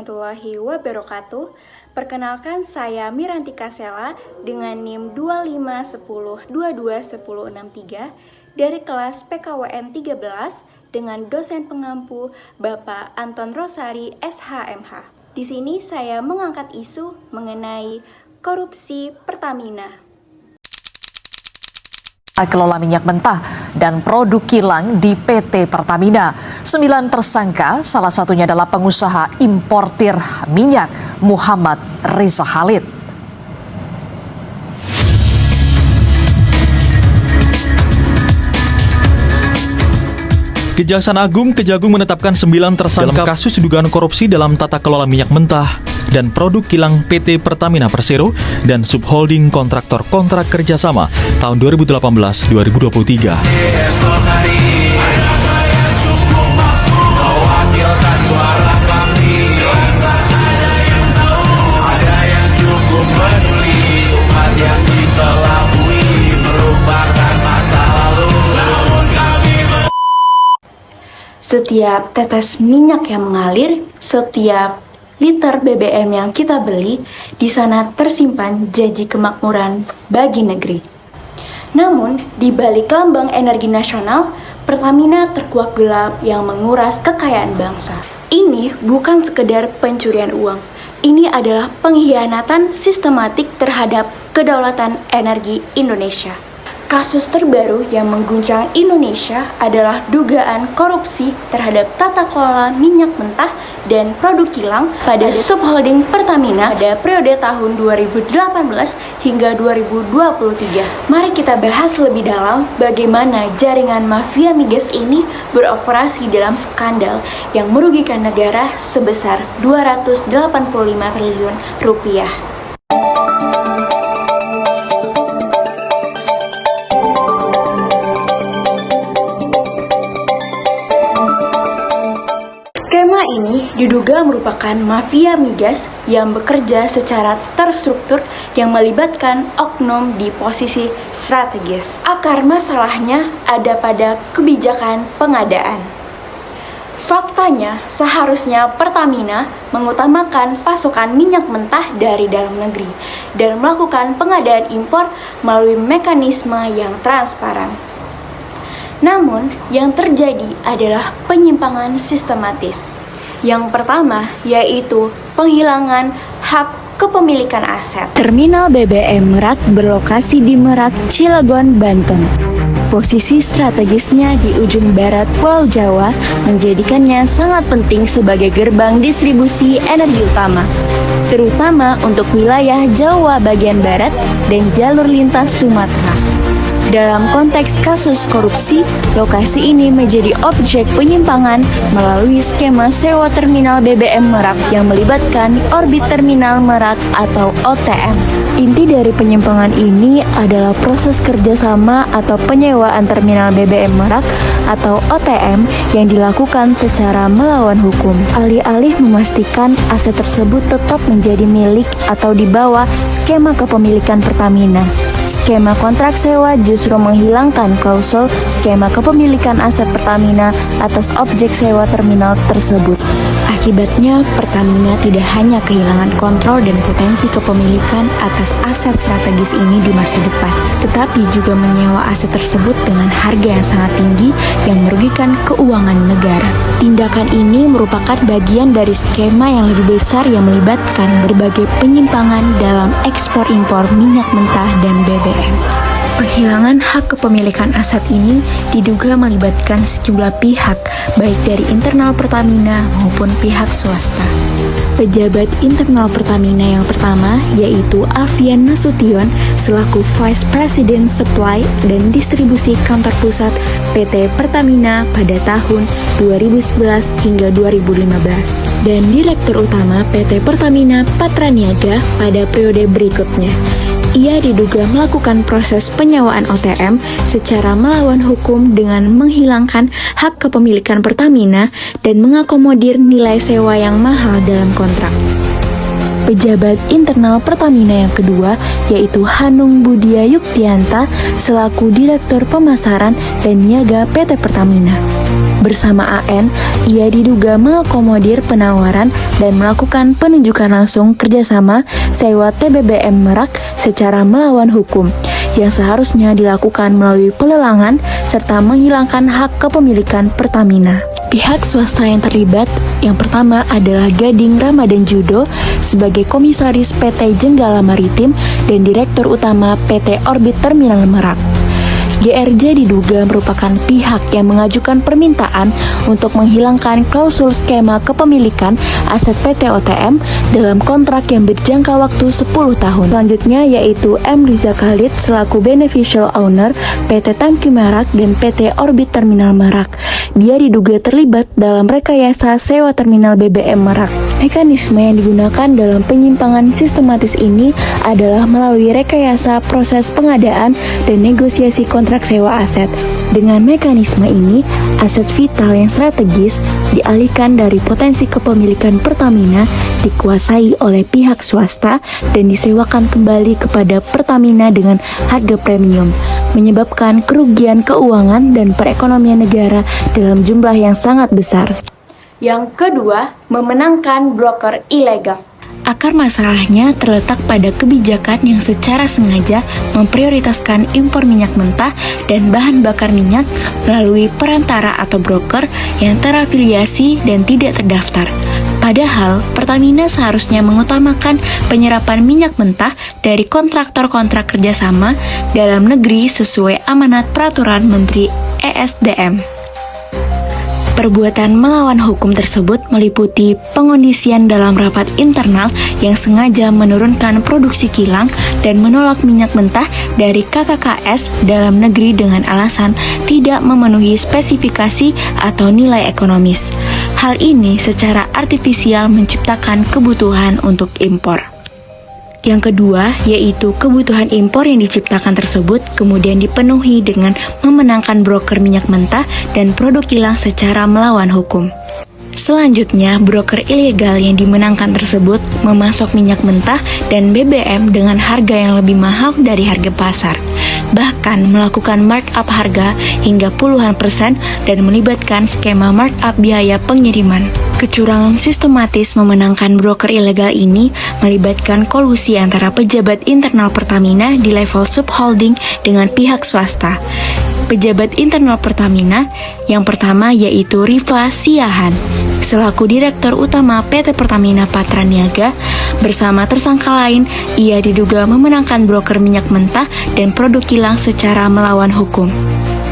warahmatullahi wabarakatuh. Perkenalkan, saya Miranti Kasela dengan NIM 2510221063 dari kelas PKWN 13 dengan dosen pengampu Bapak Anton Rosari SHMH. Di sini saya mengangkat isu mengenai korupsi Pertamina. Kelola minyak mentah dan produk kilang di PT Pertamina. 9 tersangka, salah satunya adalah pengusaha importir minyak Muhammad Reza Khalid. Kejaksaan Agung Kejagung menetapkan 9 tersangka dalam kasus dugaan korupsi dalam tata kelola minyak mentah dan produk kilang PT Pertamina Persero dan subholding kontraktor kontrak kerjasama tahun 2018-2023. Setiap tetes minyak yang mengalir, setiap liter BBM yang kita beli, di sana tersimpan janji kemakmuran bagi negeri. Namun, di balik lambang energi nasional, Pertamina terkuak gelap yang menguras kekayaan bangsa. Ini bukan sekedar pencurian uang. Ini adalah pengkhianatan sistematik terhadap kedaulatan energi Indonesia. Kasus terbaru yang mengguncang Indonesia adalah dugaan korupsi terhadap tata kelola minyak mentah dan produk kilang pada subholding Pertamina pada periode tahun 2018 hingga 2023. Mari kita bahas lebih dalam bagaimana jaringan mafia migas ini beroperasi dalam skandal yang merugikan negara sebesar 285 triliun rupiah. Skema ini diduga merupakan mafia migas yang bekerja secara terstruktur yang melibatkan oknum di posisi strategis. Akar masalahnya ada pada kebijakan pengadaan. Faktanya, seharusnya Pertamina mengutamakan pasokan minyak mentah dari dalam negeri dan melakukan pengadaan impor melalui mekanisme yang transparan. Namun, yang terjadi adalah penyimpangan sistematis. Yang pertama, yaitu penghilangan hak kepemilikan aset. Terminal BBM Merak berlokasi di Merak, Cilegon, Banten. Posisi strategisnya di ujung barat Pulau Jawa menjadikannya sangat penting sebagai gerbang distribusi energi utama, terutama untuk wilayah Jawa bagian barat dan jalur lintas Sumatera. Dalam konteks kasus korupsi, lokasi ini menjadi objek penyimpangan melalui skema sewa terminal BBM Merak yang melibatkan Orbit Terminal Merak atau OTM. Inti dari penyimpangan ini adalah proses kerjasama atau penyewaan terminal BBM Merak atau OTM yang dilakukan secara melawan hukum. Alih-alih memastikan aset tersebut tetap menjadi milik atau di bawah skema kepemilikan Pertamina, skema kontrak sewa justru menghilangkan klausul skema kepemilikan aset Pertamina atas objek sewa terminal tersebut. Akibatnya, Pertamina tidak hanya kehilangan kontrol dan potensi kepemilikan atas aset strategis ini di masa depan, tetapi juga menyewa aset tersebut dengan harga yang sangat tinggi yang merugikan keuangan negara. Tindakan ini merupakan bagian dari skema yang lebih besar yang melibatkan berbagai penyimpangan dalam ekspor-impor minyak mentah dan BBM. Penghilangan hak kepemilikan aset ini diduga melibatkan sejumlah pihak, baik dari internal Pertamina maupun pihak swasta. Pejabat internal Pertamina yang pertama yaitu Alfian Nasution selaku Vice President Supply dan Distribusi Kantor Pusat PT Pertamina pada tahun 2011 hingga 2015 dan Direktur Utama PT Pertamina Patraniaga pada periode berikutnya. Ia diduga melakukan proses penyewaan OTM secara melawan hukum dengan menghilangkan hak kepemilikan Pertamina dan mengakomodir nilai sewa yang mahal dalam kontrak. pejabat internal Pertamina yang kedua, yaitu Hanung Budia Yuktianta selaku Direktur Pemasaran dan Niaga PT Pertamina. Bersama AN, ia diduga mengakomodir penawaran dan melakukan penunjukan langsung kerjasama sewa TBBM Merak secara melawan hukum, yang seharusnya dilakukan melalui pelelangan serta menghilangkan hak kepemilikan Pertamina. Pihak swasta yang terlibat, yang pertama adalah Gading Ramadan Judo sebagai Komisaris PT Jenggala Maritim dan Direktur Utama PT Orbit Terminal Merak. GRJ diduga merupakan pihak yang mengajukan permintaan untuk menghilangkan klausul skema kepemilikan aset PT OTM dalam kontrak yang berjangka waktu 10 tahun. Selanjutnya yaitu M. Riza Khalid selaku Beneficial Owner PT Tangki Merak dan PT Orbit Terminal Merak. Dia diduga terlibat dalam rekayasa sewa terminal BBM Merak. Mekanisme yang digunakan dalam penyimpangan sistematis ini adalah melalui rekayasa proses pengadaan dan negosiasi kontrak sewa aset. Dengan mekanisme ini, aset vital yang strategis dialihkan dari potensi kepemilikan Pertamina dikuasai oleh pihak swasta dan disewakan kembali kepada Pertamina dengan harga premium, menyebabkan kerugian keuangan dan perekonomian negara dalam jumlah yang sangat besar. Yang kedua, memenangkan broker ilegal. Akar masalahnya terletak pada kebijakan yang secara sengaja memprioritaskan impor minyak mentah dan bahan bakar minyak melalui perantara atau broker yang terafiliasi dan tidak terdaftar. Padahal, Pertamina seharusnya mengutamakan penyerapan minyak mentah dari kontraktor-kontrak kerjasama dalam negeri sesuai amanat Peraturan Menteri ESDM. Perbuatan melawan hukum tersebut meliputi pengondisian dalam rapat internal yang sengaja menurunkan produksi kilang dan menolak minyak mentah dari KKKS dalam negeri dengan alasan tidak memenuhi spesifikasi atau nilai ekonomis. Hal ini secara artifisial menciptakan kebutuhan untuk impor. Yang kedua, yaitu kebutuhan impor yang diciptakan tersebut kemudian dipenuhi dengan memenangkan broker minyak mentah dan produk kilang secara melawan hukum. Selanjutnya, broker ilegal yang dimenangkan tersebut memasok minyak mentah dan BBM dengan harga yang lebih mahal dari harga pasar, bahkan melakukan markup harga hingga puluhan persen dan melibatkan skema markup biaya pengiriman. Kecurangan sistematis memenangkan broker ilegal ini melibatkan kolusi antara pejabat internal Pertamina di level subholding dengan pihak swasta. Pejabat internal Pertamina yang pertama yaitu Rifa Siahan selaku Direktur Utama PT Pertamina Patraniaga. Bersama tersangka lain, ia diduga memenangkan broker minyak mentah dan produk kilang secara melawan hukum.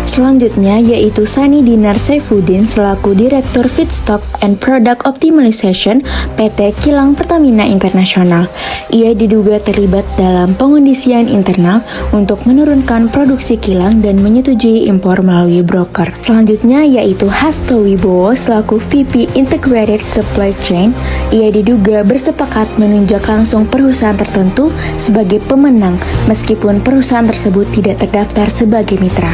Selanjutnya yaitu Sani Dinar Saifuddin selaku Direktur Feedstock and Product Optimization PT Kilang Pertamina Internasional. Ia diduga terlibat dalam pengondisian internal untuk menurunkan produksi kilang dan menyetujui impor melalui broker. Selanjutnya yaitu Hasto Wibowo selaku VP Integrated Supply Chain. Ia diduga bersepakat menunjuk langsung perusahaan tertentu sebagai pemenang meskipun perusahaan tersebut tidak terdaftar sebagai mitra.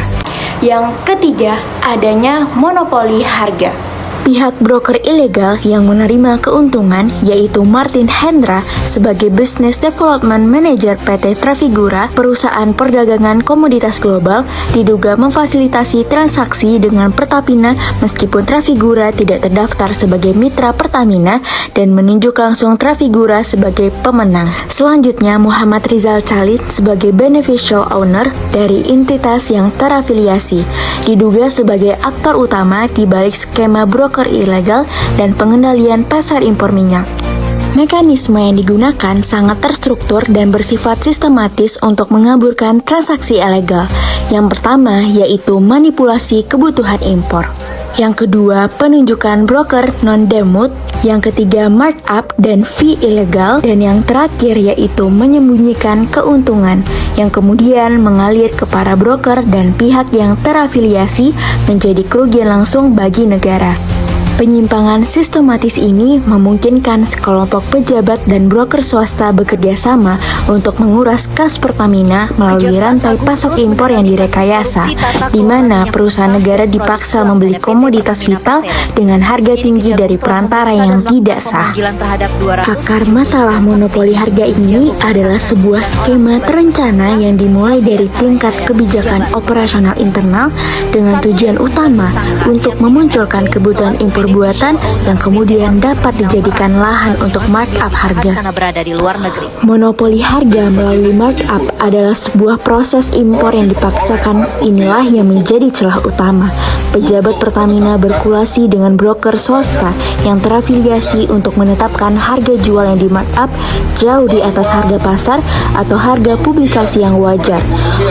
Yang ketiga, adanya monopoli harga. Pihak broker ilegal yang menerima keuntungan yaitu Martin Hendra sebagai Business Development Manager PT Trafigura, perusahaan perdagangan komoditas global, diduga memfasilitasi transaksi dengan Pertamina meskipun Trafigura tidak terdaftar sebagai mitra Pertamina dan menunjuk langsung Trafigura sebagai pemenang. Selanjutnya, Muhammad Rizal Khalid sebagai Beneficial Owner dari entitas yang terafiliasi, diduga sebagai aktor utama di balik skema broker ilegal dan pengendalian pasar impor minyak. Mekanisme yang digunakan sangat terstruktur dan bersifat sistematis untuk mengaburkan transaksi ilegal. Yang pertama yaitu manipulasi kebutuhan impor. Yang kedua, penunjukan broker non-demut. Yang ketiga, markup dan fee ilegal. Dan yang terakhir yaitu menyembunyikan keuntungan yang kemudian mengalir ke para broker dan pihak yang terafiliasi menjadi kerugian langsung bagi negara. Penyimpangan sistematis ini memungkinkan sekelompok pejabat dan broker swasta bekerja sama untuk menguras kas Pertamina melalui rantai pasok impor yang direkayasa, di mana perusahaan negara dipaksa membeli komoditas vital dengan harga tinggi dari perantara yang tidak sah. Akar masalah monopoli harga ini adalah sebuah skema terencana yang dimulai dari tingkat kebijakan operasional internal dengan tujuan utama untuk memunculkan kebutuhan impor buatan yang kemudian dapat dijadikan lahan untuk markup harga. Monopoli harga melalui markup adalah sebuah proses impor yang dipaksakan. Inilah yang menjadi celah utama. Pejabat Pertamina berkulasi dengan broker swasta yang terafiliasi untuk menetapkan harga jual yang di markup jauh di atas harga pasar atau harga publikasi yang wajar.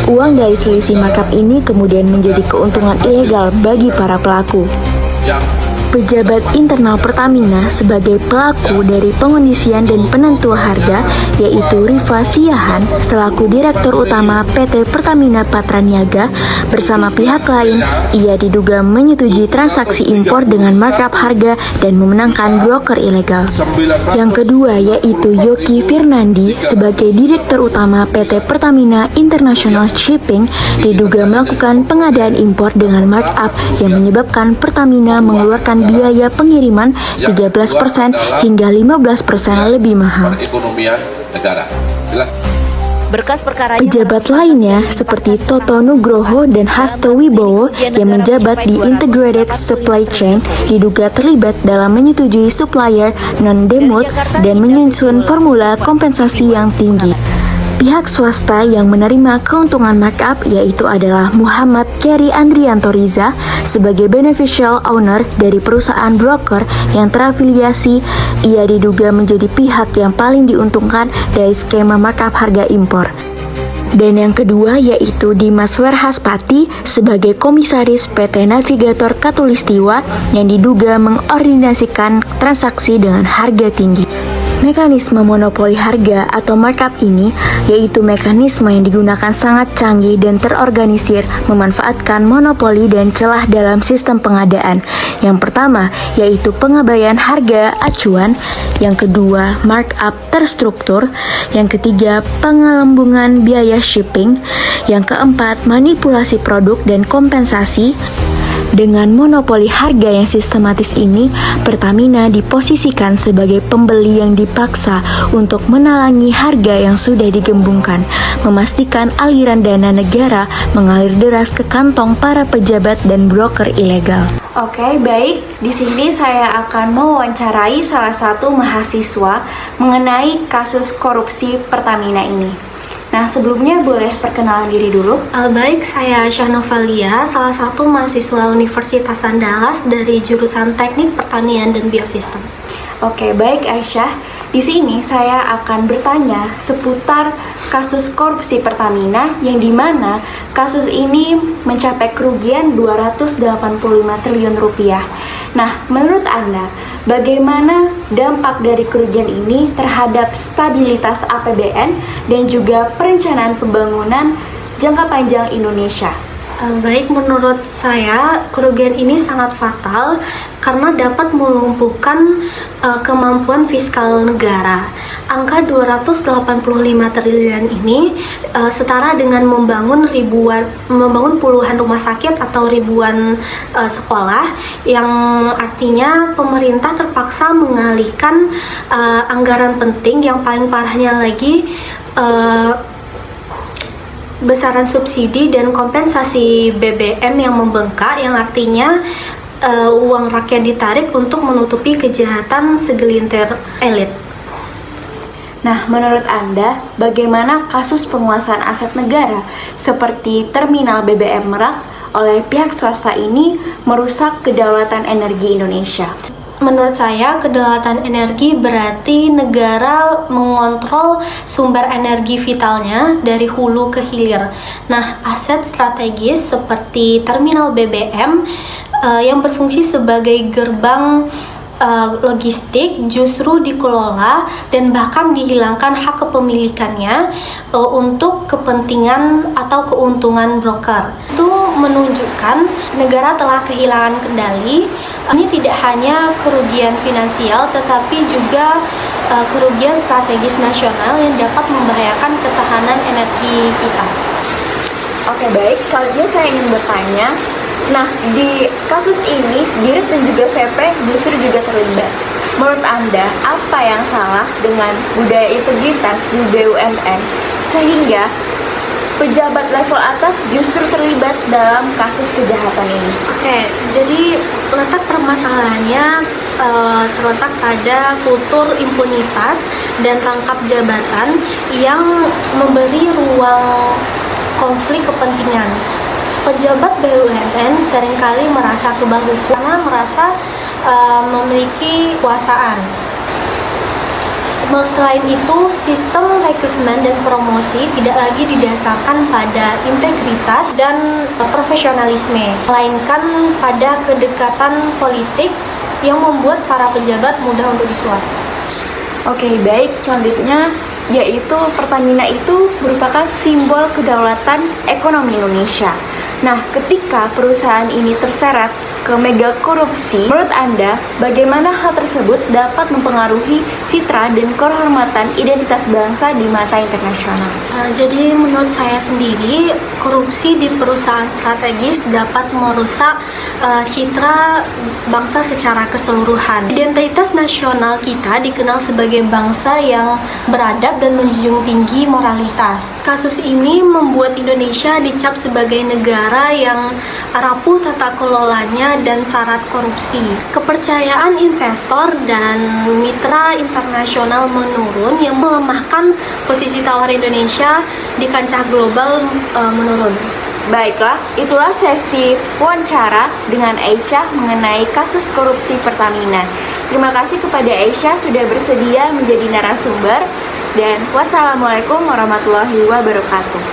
Uang dari selisih markup ini kemudian menjadi keuntungan ilegal bagi para pelaku. Pejabat internal Pertamina sebagai pelaku dari pengondisian dan penentu harga, yaitu Rifa Siahan selaku Direktur Utama PT Pertamina Patraniaga bersama pihak lain, ia diduga menyetujui transaksi impor dengan markup harga dan memenangkan broker ilegal. Yang kedua yaitu Yoki Firnandi sebagai Direktur Utama PT Pertamina International Shipping diduga melakukan pengadaan impor dengan markup yang menyebabkan Pertamina mengeluarkan biaya pengiriman 13% hingga 15% lebih mahal. Pejabat lainnya seperti Toto Nugroho dan Hasto Wibowo yang menjabat di Integrated Supply Chain diduga terlibat dalam menyetujui supplier non-demut dan menyusun formula kompensasi yang tinggi. Pihak swasta yang menerima keuntungan markup yaitu adalah Muhammad Keri Andrianto Riza sebagai beneficial owner dari perusahaan broker yang terafiliasi. Ia diduga menjadi pihak yang paling diuntungkan dari skema markup harga impor. Dan yang kedua yaitu Dimas Werhaspati sebagai komisaris PT Navigator Katulistiwa yang diduga mengordinasikan transaksi dengan harga tinggi. Mekanisme monopoli harga atau markup ini yaitu mekanisme yang digunakan sangat canggih dan terorganisir memanfaatkan monopoli dan celah dalam sistem pengadaan. Yang pertama yaitu pengabaian harga acuan, yang kedua markup terstruktur, yang ketiga pengelembungan biaya shipping, yang keempat manipulasi produk dan kompensasi. Dengan monopoli harga yang sistematis ini, Pertamina diposisikan sebagai pembeli yang dipaksa untuk menalangi harga yang sudah digembungkan, memastikan aliran dana negara mengalir deras ke kantong para pejabat dan broker ilegal. Oke, baik. Di sini saya akan mewawancarai salah satu mahasiswa mengenai kasus korupsi Pertamina ini. Nah, sebelumnya boleh perkenalan diri dulu. Baik, saya Aisyah Novalia, salah satu mahasiswa Universitas Andalas dari jurusan Teknik Pertanian dan Biosistem. Oke, baik Aisyah. Di sini saya akan bertanya seputar kasus korupsi Pertamina yang dimana kasus ini mencapai kerugian 285 triliun rupiah. Nah, menurut Anda, bagaimana dampak dari kerugian ini terhadap stabilitas APBN dan juga perencanaan pembangunan jangka panjang Indonesia? Baik, menurut saya kerugian ini sangat fatal karena dapat melumpuhkan kemampuan fiskal negara. Angka 285 triliun ini setara dengan membangun puluhan rumah sakit atau ribuan sekolah, yang artinya pemerintah terpaksa mengalihkan anggaran penting, yang paling parahnya lagi besaran subsidi dan kompensasi BBM yang membengkak, yang artinya uang rakyat ditarik untuk menutupi kejahatan segelintir elit. Nah, menurut Anda, bagaimana kasus penguasaan aset negara seperti terminal BBM Merak oleh pihak swasta ini merusak kedaulatan energi Indonesia? Menurut saya, kedaulatan energi berarti negara mengontrol sumber energi vitalnya dari hulu ke hilir. Nah, aset strategis seperti terminal BBM yang berfungsi sebagai gerbang logistik justru dikelola dan bahkan dihilangkan hak kepemilikannya untuk kepentingan atau keuntungan broker. Itu menunjukkan negara telah kehilangan kendali. Ini tidak hanya kerugian finansial tetapi juga kerugian strategis nasional yang dapat membahayakan ketahanan energi kita. Oke, baik. Selanjutnya saya ingin bertanya, nah, di kasus ini, Dirut dan juga VP justru juga terlibat. Menurut Anda, apa yang salah dengan budaya integritas di BUMN sehingga pejabat level atas justru terlibat dalam kasus kejahatan ini? Oke, jadi letak permasalahannya terletak pada kultur impunitas dan rangkap jabatan yang memberi ruang konflik kepentingan. Pejabat BUMN seringkali merasa kebal hukum karena merasa memiliki kekuasaan. Selain itu, sistem rekrutmen dan promosi tidak lagi didasarkan pada integritas dan profesionalisme, melainkan pada kedekatan politik yang membuat para pejabat mudah untuk disuap. Oke, baik. Selanjutnya, yaitu Pertamina itu merupakan simbol kedaulatan ekonomi Indonesia. Nah, ketika perusahaan ini terseret ke mega korupsi, menurut Anda, bagaimana hal tersebut dapat mempengaruhi citra dan kehormatan identitas bangsa di mata internasional? Jadi menurut saya sendiri, korupsi di perusahaan strategis dapat merusak citra bangsa secara keseluruhan. Identitas nasional kita dikenal sebagai bangsa yang beradab dan menjunjung tinggi moralitas. Kasus ini membuat Indonesia dicap sebagai negara yang rapuh tata kelolanya dan syarat korupsi. Kepercayaan investor dan mitra internasional menurun yang melemahkan posisi tawar Indonesia di kancah global menurun. Baiklah, itulah sesi wawancara dengan Aisyah mengenai kasus korupsi Pertamina. Terima kasih kepada Aisyah sudah bersedia menjadi narasumber dan wassalamualaikum warahmatullahi wabarakatuh.